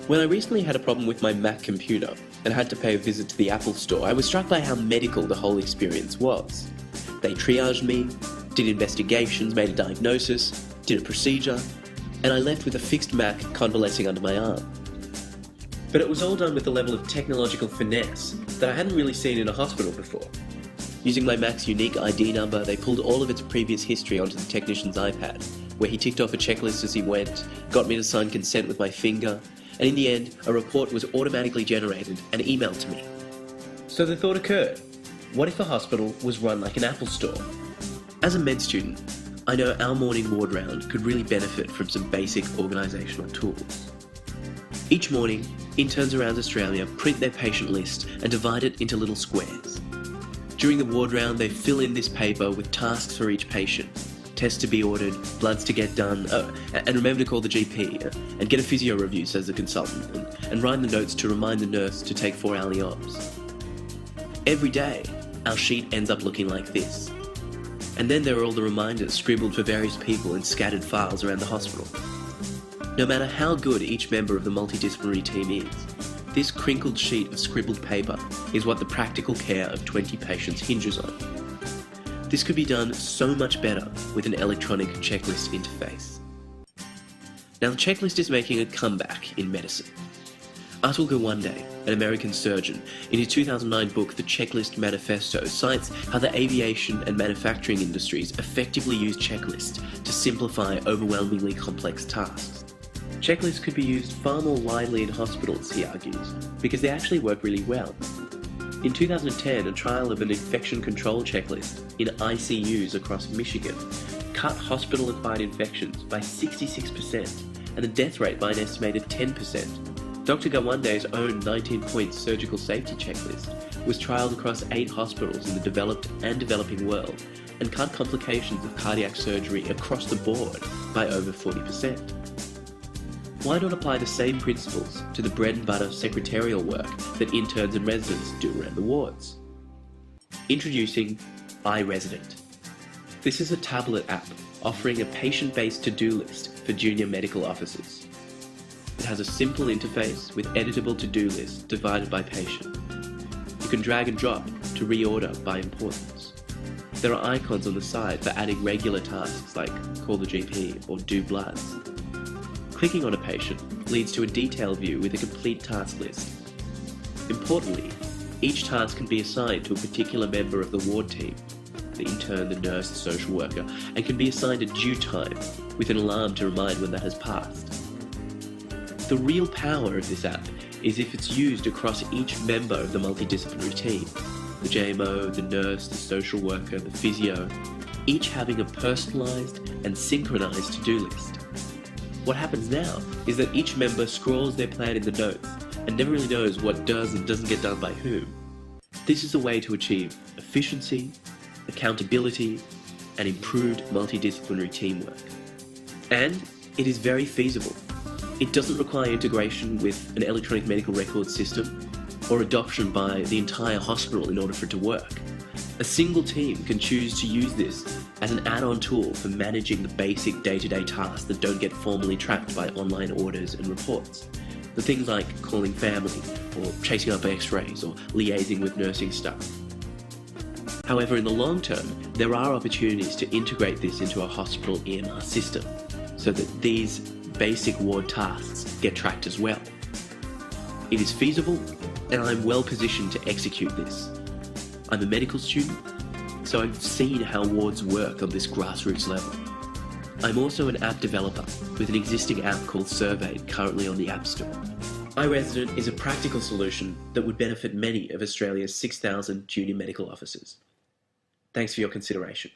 When I recently had a problem with my Mac computer and had to pay a visit to the Apple store, I was struck by how medical the whole experience was. They triaged me, did investigations, made a diagnosis, did a procedure, and I left with a fixed Mac convalescing under my arm. But it was all done with a level of technological finesse that I hadn't really seen in a hospital before. Using my Mac's unique ID number, they pulled all of its previous history onto the technician's iPad, where he ticked off a checklist as he went, got me to sign consent with my finger, and in the end, a report was automatically generated and emailed to me. So the thought occurred, what if a hospital was run like an Apple store? As a med student, I know our morning ward round could really benefit from some basic organisational tools. Each morning, interns around Australia print their patient list and divide it into little squares. During the ward round, they fill in this paper with tasks for each patient. Tests to be ordered, bloods to get done, and remember to call the GP, and get a physio review, says the consultant, and write the notes to remind the nurse to take 4-hourly obs. Every day, our sheet ends up looking like this. And then there are all the reminders scribbled for various people in scattered files around the hospital. No matter how good each member of the multidisciplinary team is, this crinkled sheet of scribbled paper is what the practical care of 20 patients hinges on. This could be done so much better with an electronic checklist interface. Now, the checklist is making a comeback in medicine. Atul Gawande, an American surgeon, in his 2009 book The Checklist Manifesto, cites how the aviation and manufacturing industries effectively use checklists to simplify overwhelmingly complex tasks. Checklists could be used far more widely in hospitals, he argues, because they actually work really well. In 2010, a trial of an infection control checklist in ICUs across Michigan cut hospital-acquired infections by 66% and the death rate by an estimated 10%. Dr. Gawande's own 19-point surgical safety checklist was trialled across 8 hospitals in the developed and developing world and cut complications of cardiac surgery across the board by over 40%. Why not apply the same principles to the bread and butter secretarial work that interns and residents do around the wards? Introducing iResident. This is a tablet app offering a patient-based to-do list for junior medical officers. It has a simple interface with editable to-do lists divided by patient. You can drag and drop to reorder by importance. There are icons on the side for adding regular tasks like call the GP or do bloods. Clicking on a patient leads to a detailed view with a complete task list. Importantly, each task can be assigned to a particular member of the ward team, the intern, the nurse, the social worker, and can be assigned a due time with an alarm to remind when that has passed. The real power of this app is if it's used across each member of the multidisciplinary team, the JMO, the nurse, the social worker, the physio, each having a personalised and synchronised to-do list. What happens now is that each member scrawls their plan in the notes and never really knows what does and doesn't get done by whom. This is a way to achieve efficiency, accountability, and improved multidisciplinary teamwork. And it is very feasible. It doesn't require integration with an electronic medical record system or adoption by the entire hospital in order for it to work. A single team can choose to use this as an add-on tool for managing the basic day-to-day tasks that don't get formally tracked by online orders and reports. The things like calling family, or chasing up x-rays, or liaising with nursing staff. However, in the long term, there are opportunities to integrate this into a hospital EMR system, so that these basic ward tasks get tracked as well. It is feasible, and I'm well positioned to execute this. I'm a medical student, so I've seen how wards work on this grassroots level. I'm also an app developer with an existing app called Surveyed currently on the App Store. iResident is a practical solution that would benefit many of Australia's 6,000 junior medical officers. Thanks for your consideration.